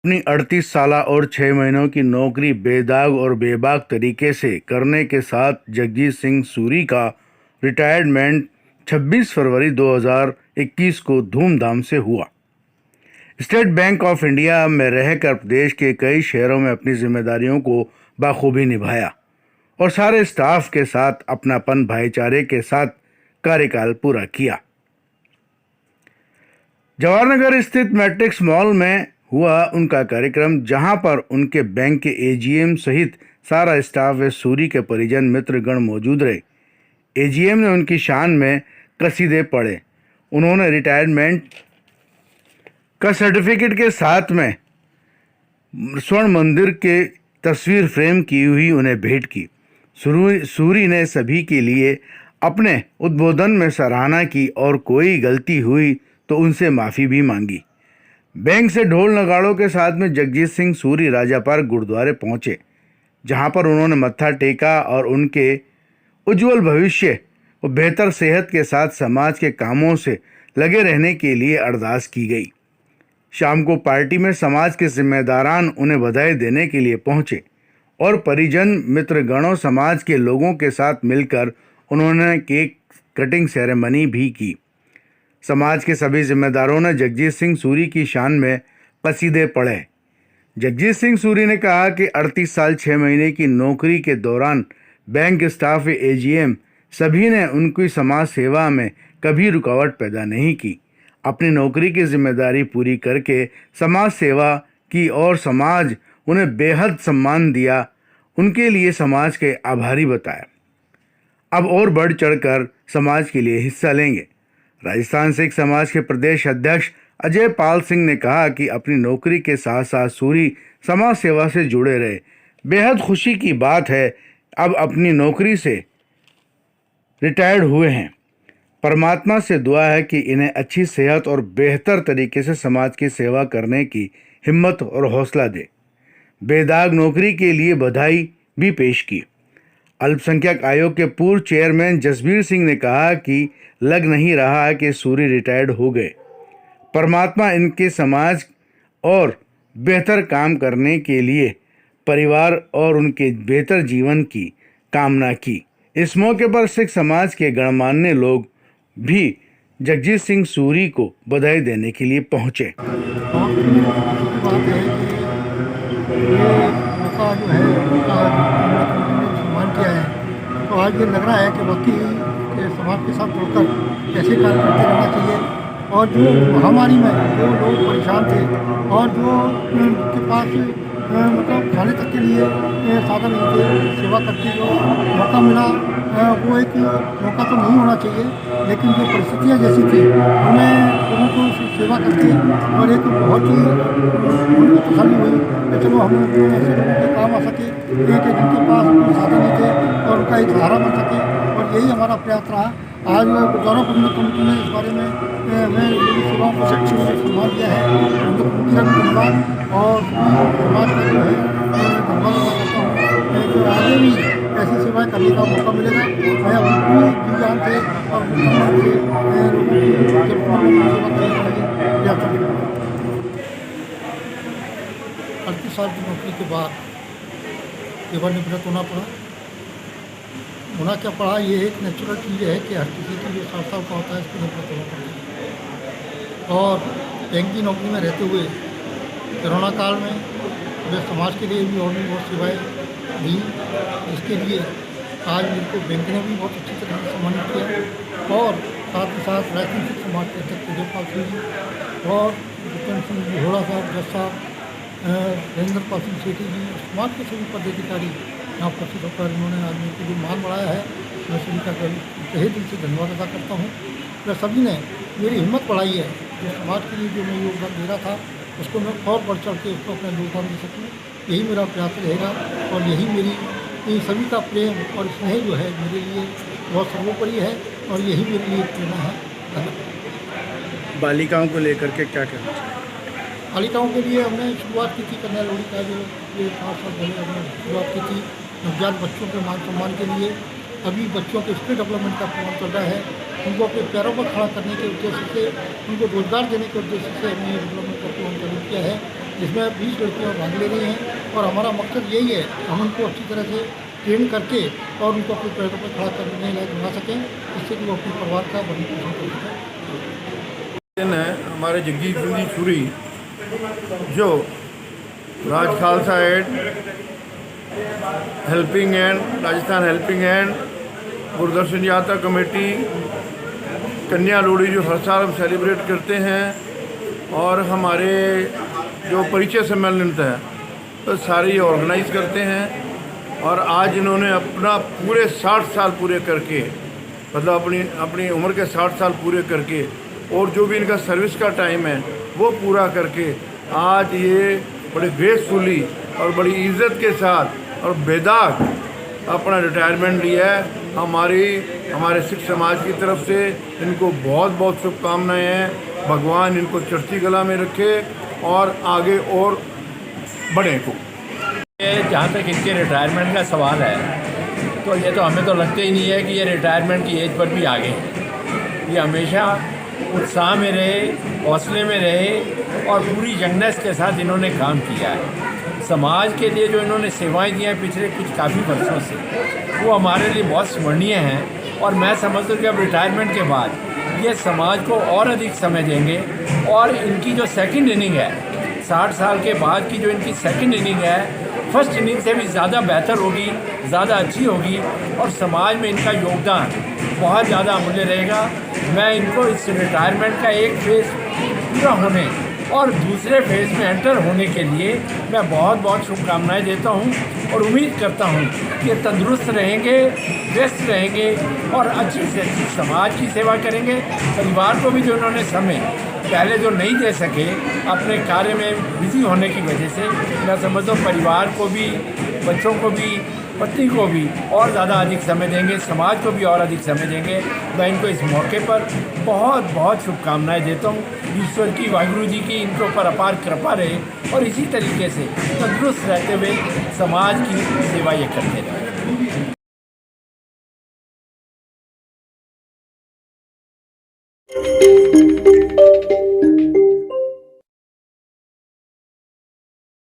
अपनी 38 साला और 6 महीनों की नौकरी बेदाग और बेबाक तरीके से करने के साथ जगजीत सिंह सूरी का रिटायरमेंट 26 फरवरी 2021 को धूमधाम से हुआ। स्टेट बैंक ऑफ इंडिया में रहकर प्रदेश के कई शहरों में अपनी जिम्मेदारियों को बाखूबी निभाया और सारे स्टाफ के साथ अपनापन भाईचारे के साथ कार्यकाल पूरा किया। जवाहरनगर स्थित मैट्रिक्स मॉल में हुआ उनका कार्यक्रम, जहां पर उनके बैंक के एजीएम सहित सारा स्टाफ व सूरी के परिजन मित्रगण मौजूद रहे। एजीएम ने उनकी शान में कसीदे पढ़े। उन्होंने रिटायरमेंट का सर्टिफिकेट के साथ में स्वर्ण मंदिर के तस्वीर फ्रेम की हुई उन्हें भेंट की। सूरी ने सभी के लिए अपने उद्बोधन में सराहना की और कोई गलती हुई तो उनसे माफ़ी भी मांगी। बैंक से ढोल नगाड़ों के साथ में जगजीत सिंह सूरी राजा पार्क गुरुद्वारे पहुंचे, जहां पर उन्होंने मत्था टेका और उनके उज्जवल भविष्य और बेहतर सेहत के साथ समाज के कामों से लगे रहने के लिए अरदास की गई। शाम को पार्टी में समाज के जिम्मेदारान उन्हें बधाई देने के लिए पहुंचे और परिजन मित्रगणों समाज के लोगों के साथ मिलकर उन्होंने केक कटिंग सेरेमनी भी की। समाज के सभी जिम्मेदारों ने जगजीत सिंह सूरी की शान में कसीदे पढ़े। जगजीत सिंह सूरी ने कहा कि 38 साल 6 महीने की नौकरी के दौरान बैंक स्टाफ एजीएम सभी ने उनकी समाज सेवा में कभी रुकावट पैदा नहीं की। अपनी नौकरी की जिम्मेदारी पूरी करके समाज सेवा की और समाज उन्हें बेहद सम्मान दिया। उनके लिए समाज के आभारी बताया। अब और बढ़ चढ़कर समाज के लिए हिस्सा लेंगे। राजस्थान सिख समाज के प्रदेश अध्यक्ष अजय पाल सिंह ने कहा कि अपनी नौकरी के साथ साथ सूरी समाज सेवा से जुड़े रहे। बेहद खुशी की बात है, अब अपनी नौकरी से रिटायर्ड हुए हैं। परमात्मा से दुआ है कि इन्हें अच्छी सेहत और बेहतर तरीके से समाज की सेवा करने की हिम्मत और हौसला दे। बेदाग नौकरी के लिए बधाई भी पेश की। अल्पसंख्यक आयोग के पूर्व चेयरमैन जसबीर सिंह ने कहा कि लग नहीं रहा है कि सूरी रिटायर्ड हो गए। परमात्मा इनके समाज और बेहतर काम करने के लिए परिवार और उनके बेहतर जीवन की कामना की। इस मौके पर सिख समाज के गणमान्य लोग भी जगजीत सिंह सूरी को बधाई देने के लिए पहुंचे। तो आज ये लग रहा है कि बाकी समाज के साथ जुड़कर कैसे कार्य करते रहना चाहिए। और जो महामारी में जो लोग परेशान थे और जो उनके पास मतलब खाने तक के लिए साधन नहीं थे, सेवा करके जो मौका मिला वो एक मौका तो नहीं होना चाहिए, लेकिन जो परिस्थितियाँ जैसी थी उन्हें लोगों को सेवा करके और एक बहुत ही उनको तसल्ली हुई कि चलो हम ऐसे लोगों के काम आ सके कि जिनके पास कोई साधन नहीं थे और उनका एक सहारा बन सके। और यही हमारा प्रयास रहा। आज गुरुद्वारा प्रबंधक कमेटी ने इस बारे में मैं सेवाओं को सम्मान दिया है, उनको धन्यवाद और समाज का जो है धन्यवाद करता हूँ कि आगे भी ऐसी सेवाएं करने का मौका मिलेगा। मैं अपनी जी जान से और लोगों की सेवा करने के लिए प्रयास करूँगा। 38 साल की नौकरी के बाद सेवानिवृत्त होना क्या पड़ा, ये एक नेचुरल चीज़ है कि हर किसी की जो संस्था का होता है इसको निवृत्त होना पड़ता है। और बैंक की नौकरी में रहते हुए कोरोना काल में वे समाज के लिए भी और भी बहुत सेवाएँ दी, जिसके लिए आज मेरे को बैंक ने भी बहुत अच्छी तरह से सम्मानित किया। और साथ ही साथ राजस्थान सिख समाज के अध्यक्ष अजय पाल सिंह जी और जितेंद्र सिंह घोड़ा साहब, जज साहब, नरेंद्र पाल सिंह सेठी जी, समाज के सभी पदाधिकारी यहाँ उपस्थित होकर इन्होंने आज मेरे को जो मान बढ़ाया है, मैं सभी का तहे दिल से धन्यवाद अदा करता हूँ। वह सभी ने मेरी हिम्मत बढ़ाई है, जो समाज के लिए जो मैं योगदान दे रहा था उसको मैं और बढ़ चढ़ के उसको अपना योगदान दे सकूँ। यही मेरा प्रयास रहेगा और यही मेरी इन सभी का प्रेम और स्नेह जो है मेरे लिए बहुत सर्वोपरि है और यही मेरे लिए प्रेरणा है। बालिकाओं को लेकर के क्या कहना चाहिए? बालिकाओं के लिए हमने शुरुआत की थी कन्या लोहड़ी का, जो ये 5 साल पहले हमने शुरुआत की थी नवजात बच्चों के मान सम्मान के लिए। अभी बच्चों के स्किल डेवलपमेंट का प्रोग्राम चल रहा है, उनको अपने पैरों पर खड़ा करने के उद्देश्य से, उनको रोजगार देने के उद्देश्य से हमने ये डेवलपमेंट का प्रोग्राम चालू किया है। जिसमें 20 लड़कियाँ भाग ले रही हैं और हमारा मकसद यही है, हम उनको अच्छी तरह से ट्रेन करके और उनको अपने पैरों पर खड़ा करने लायक बना सकें, जिससे कि वो अपने परिवार का भरण पोषण कर सकें। दिन है हमारे जगदीश सिंह जी सूरी जो Raj Khalsa aid helping hand Rajasthan helping hand Gurdarshan Yatra committee कन्या लोहड़ी जो हर साल हम सेलिब्रेट करते हैं और हमारे जो परिचय सम्मेलन है तो सारे ये ऑर्गेनाइज करते हैं। और आज इन्होंने अपना पूरे 60 साल पूरे करके मतलब अपनी उम्र के 60 साल पूरे करके और जो भी इनका सर्विस का टाइम है वो पूरा करके आज ये बड़े ग्रेसफुली और बड़ी इज्जत के साथ और बेदाग अपना रिटायरमेंट लिया है। हमारे सिख समाज की तरफ से इनको बहुत बहुत शुभकामनाएं हैं। भगवान इनको चढ़ती कला में रखे और आगे और बढ़े को। जहाँ तक इनके रिटायरमेंट का सवाल है तो ये तो हमें तो लगता ही नहीं है कि ये रिटायरमेंट की एज पर भी आ गए हैं। ये हमेशा उत्साह में रहे, हौसले में रहे और पूरी यंगनेस के साथ इन्होंने काम किया है। समाज के लिए जो इन्होंने सेवाएं दी हैं पिछले कुछ काफ़ी वर्षों से वो हमारे लिए बहुत स्मरणीय हैं। और मैं समझता हूँ कि अब रिटायरमेंट के बाद ये समाज को और अधिक समय देंगे और इनकी जो सेकंड इनिंग है 60 साल के बाद की जो इनकी सेकंड इनिंग है फर्स्ट इनिंग से भी ज़्यादा बेहतर होगी, ज़्यादा अच्छी होगी और समाज में इनका योगदान बहुत ज़्यादा अमूल्य रहेगा। मैं इनको इस रिटायरमेंट का एक फेज़ पूरा होने और दूसरे फेज़ में एंटर होने के लिए मैं बहुत बहुत शुभकामनाएं देता हूं और उम्मीद करता हूं कि तंदुरुस्त रहेंगे, व्यस्त रहेंगे और अच्छी से अच्छी समाज की सेवा करेंगे। परिवार को भी जो उन्होंने समय पहले जो नहीं दे सके अपने कार्य में बिजी होने की वजह से, मैं समझता हूँ परिवार को भी, बच्चों को भी, पत्नी को भी और ज़्यादा अधिक समय देंगे, समाज को भी और अधिक समय देंगे। मैं इनको इस मौके पर बहुत बहुत शुभकामनाएं देता हूँ। ईश्वर की, वाहिगुरु जी की इनके ऊपर अपार कृपा रहे और इसी तरीके से तंदुरुस्त रहते हुए समाज की सेवा ये करते रहें।